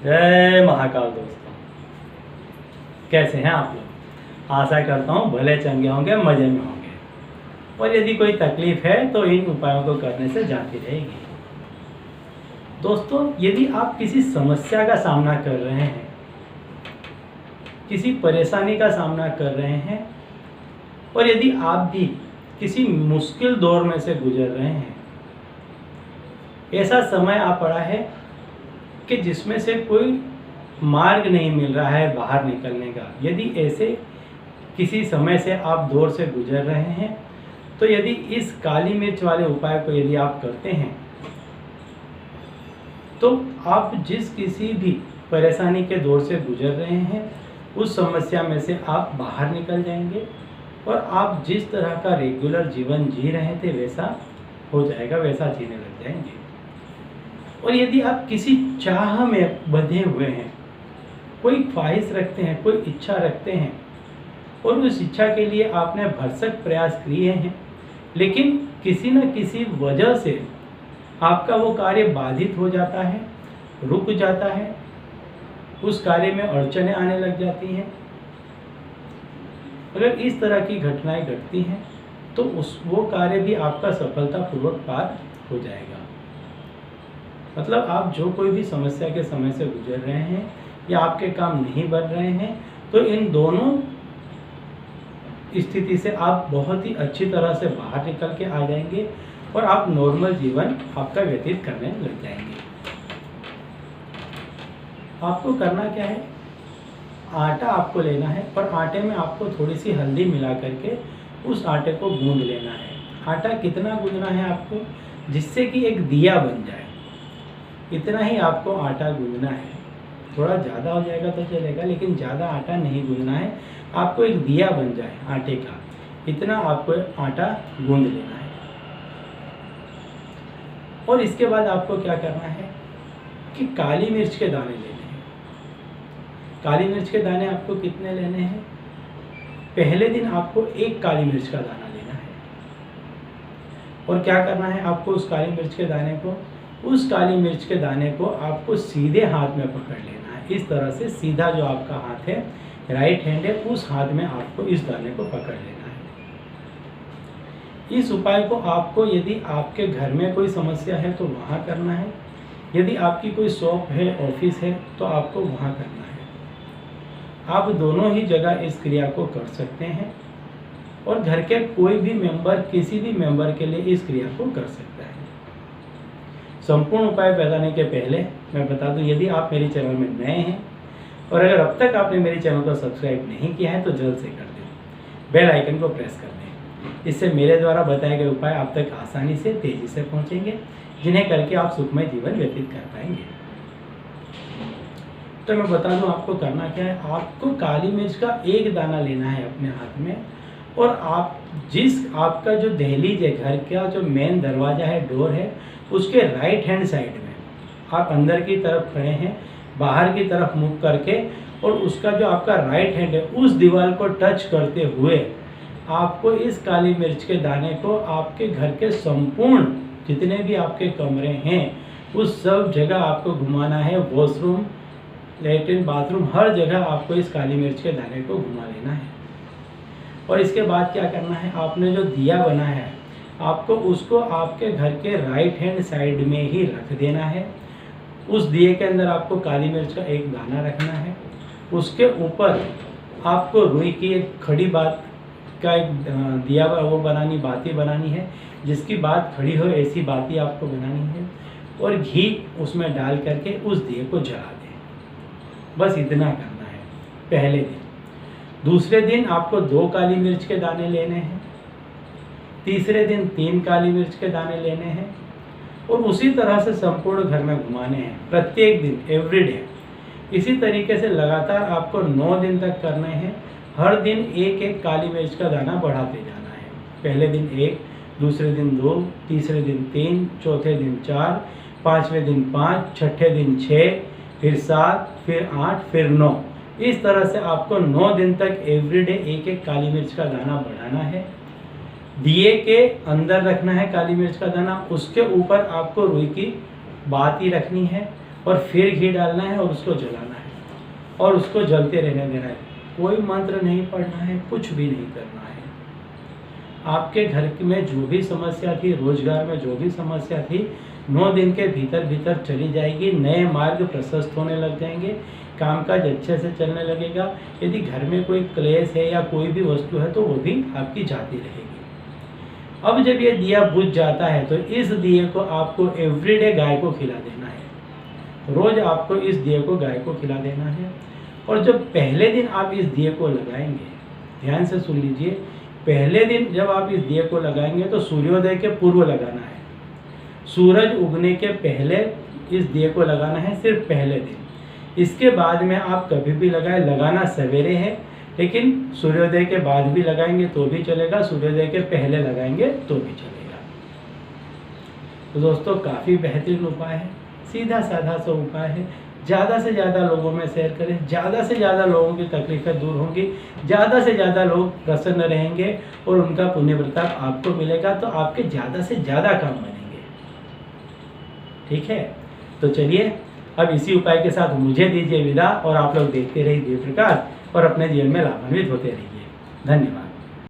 जय महाकाल दोस्तों, कैसे हैं आप लोग। आशा करता हूँ भले चंगे होंगे, मज़े में होंगे। और यदि कोई तकलीफ है तो इन उपायों को करने से जाती रहेगी। दोस्तों, यदि आप किसी समस्या का सामना कर रहे हैं, किसी परेशानी का सामना कर रहे हैं, और यदि आप भी किसी मुश्किल दौर में से गुजर रहे हैं, ऐसा समय आ पड़ा है कि जिसमें से कोई मार्ग नहीं मिल रहा है बाहर निकलने का, यदि ऐसे किसी समय से आप दौर से गुजर रहे हैं, तो यदि इस काली मिर्च वाले उपाय को यदि आप करते हैं तो आप जिस किसी भी परेशानी के दौर से गुजर रहे हैं उस समस्या में से आप बाहर निकल जाएंगे और आप जिस तरह का रेगुलर जीवन जी रहे थे वैसा हो जाएगा, वैसा जीने लग जाएंगे। और यदि आप किसी चाह में बंधे हुए हैं, कोई ख्वाहिश रखते हैं, कोई इच्छा रखते हैं और उस इच्छा के लिए आपने भरसक प्रयास किए हैं, लेकिन किसी न किसी वजह से आपका वो कार्य बाधित हो जाता है, रुक जाता है, उस कार्य में अड़चनें आने लग जाती हैं, अगर इस तरह की घटनाएं घटती हैं तो वो कार्य भी आपका सफलतापूर्वक पार हो जाएगा। मतलब आप जो कोई भी समस्या के समय से गुजर रहे हैं या आपके काम नहीं बन रहे हैं, तो इन दोनों स्थिति से आप बहुत ही अच्छी तरह से बाहर निकल के आ जाएंगे और आप नॉर्मल जीवन आपका व्यतीत करने लग जाएंगे। आपको करना क्या है, आटा आपको लेना है और आटे में आपको थोड़ी सी हल्दी मिला करके उस आटे को गूंद लेना है। आटा कितना गूंदना है आपको, जिससे कि एक दिया बन जाए, इतना ही आपको आटा गूंदना है। थोड़ा ज़्यादा हो जाएगा तो चलेगा, लेकिन ज़्यादा आटा नहीं गूंदना है। आपको एक दिया बन जाए आटे का, इतना आपको आटा गूंद लेना है। और इसके बाद आपको क्या करना है कि काली मिर्च के दाने लेने हैं। काली मिर्च के दाने आपको कितने लेने हैं, पहले दिन आपको एक काली मिर्च का दाना लेना है। और क्या करना है आपको, उस काली मिर्च के दाने को, उस काली मिर्च के दाने को आपको सीधे हाथ में पकड़ लेना है। इस तरह से सीधा जो आपका हाथ है, राइट हैंड है, उस हाथ में आपको इस दाने को पकड़ लेना है। इस उपाय को आपको यदि आपके घर में कोई समस्या है तो वहाँ करना है, यदि आपकी कोई शॉप है, ऑफिस है, तो आपको वहाँ करना है। आप दोनों ही जगह इस क्रिया को कर सकते हैं और घर के कोई भी मेंबर, किसी भी मेंबर के लिए इस क्रिया को कर सकता है। संपूर्ण उपाय बताने के पहले मैं बता दूं, यदि आप मेरे चैनल में नए हैं और अगर अब तक आपने मेरे चैनल को सब्सक्राइब नहीं किया है तो जल्द से कर दें, बेल आइकन को प्रेस कर दें। इससे मेरे द्वारा बताए गए उपाय आप तक आसानी से, तेजी से पहुंचेंगे, जिन्हें करके आप सुखमय जीवन व्यतीत कर पाएंगे। तो मैं बता दूं आपको करना क्या है। आपको काली मिर्च का एक दाना लेना है अपने हाथ में और आप आपका जो दहलीज है, घर का जो मेन दरवाजा है, डोर है, उसके राइट हैंड साइड में आप अंदर की तरफ खड़े हैं, बाहर की तरफ मुख करके, और उसका जो आपका राइट हैंड है उस दीवार को टच करते हुए आपको इस काली मिर्च के दाने को आपके घर के संपूर्ण जितने भी आपके कमरे हैं उस सब जगह आपको घुमाना है। वॉशरूम, लेटरिन, बाथरूम, हर जगह आपको इस काली मिर्च के दाने को घुमा लेना है। और इसके बाद क्या करना है, आपने जो दिया बनाया है आपको उसको आपके घर के राइट हैंड साइड में ही रख देना है। उस दिए के अंदर आपको काली मिर्च का एक दाना रखना है। उसके ऊपर आपको रुई की एक खड़ी बात का एक दिया वो बनानी, बाती बनानी है, जिसकी बात खड़ी हो ऐसी बाती आपको बनानी है, और घी उसमें डाल करके उस दिए को जला दें। बस इतना करना है पहले दिन। दूसरे दिन आपको 2 काली मिर्च के दाने लेने हैं, तीसरे दिन 3 काली मिर्च के दाने लेने हैं, और उसी तरह से संपूर्ण घर में घुमाने हैं प्रत्येक दिन, एवरीडे। इसी तरीके से लगातार आपको 9 दिन तक करने हैं। हर दिन एक एक काली मिर्च का दाना बढ़ाते जाना है। पहले दिन 1, दूसरे दिन 2, तीसरे दिन 3, चौथे दिन 4, पाँचवें दिन 5, छठे दिन 6, फिर 7, फिर 8, फिर 9। इस तरह से आपको 9 दिन तक एवरीडे एक एक काली मिर्च का दाना बढ़ाना है। दिए के अंदर रखना है काली मिर्च का दाना, उसके ऊपर आपको रुई की बाती रखनी है और फिर घी डालना है और उसको जलाना है और उसको जलते रहने देना है। कोई मंत्र नहीं पढ़ना है, कुछ भी नहीं करना है। आपके घर में जो भी समस्या थी, रोजगार में जो भी समस्या थी, 9 दिन के भीतर भीतर चली जाएगी। नए मार्ग प्रशस्त होने लग जाएंगे, कामकाज अच्छे से चलने लगेगा। यदि घर में कोई क्लेश है या कोई भी वस्तु है तो वो भी आपकी जाती रहेगी। अब जब ये दिया बुझ जाता है तो इस दिए को आपको एवरीडे गाय को खिला देना है। रोज आपको इस दिए को गाय को खिला देना है। और जब पहले दिन आप इस दिए को लगाएंगे, ध्यान से सुन लीजिए, पहले दिन जब आप इस दिए को लगाएंगे तो सूर्योदय के पूर्व लगाना है। सूरज उगने के पहले इस दिए को लगाना है, सिर्फ पहले दिन। इसके बाद में आप कभी भी लगाएं, लगाना सवेरे है, लेकिन सूर्योदय के बाद भी लगाएंगे तो भी चलेगा, सूर्योदय के पहले लगाएंगे तो भी चलेगा। तो दोस्तों काफ़ी बेहतरीन उपाय है, सीधा साधा सा उपाय है। ज़्यादा से ज़्यादा लोगों में शेयर करें, ज़्यादा से ज़्यादा लोगों की तकलीफ़ें दूर होंगी, ज़्यादा से ज़्यादा लोग प्रसन्न रहेंगे और उनका पुण्य प्रताप आपको मिलेगा, तो आपके ज़्यादा से ज़्यादा काम बनेंगे। ठीक है, तो चलिए अब इसी उपाय के साथ मुझे दीजिए विदा और आप लोग देखते रहिए दिव्य प्रकाश और अपने जीवन में लाभान्वित होते रहिए। धन्यवाद।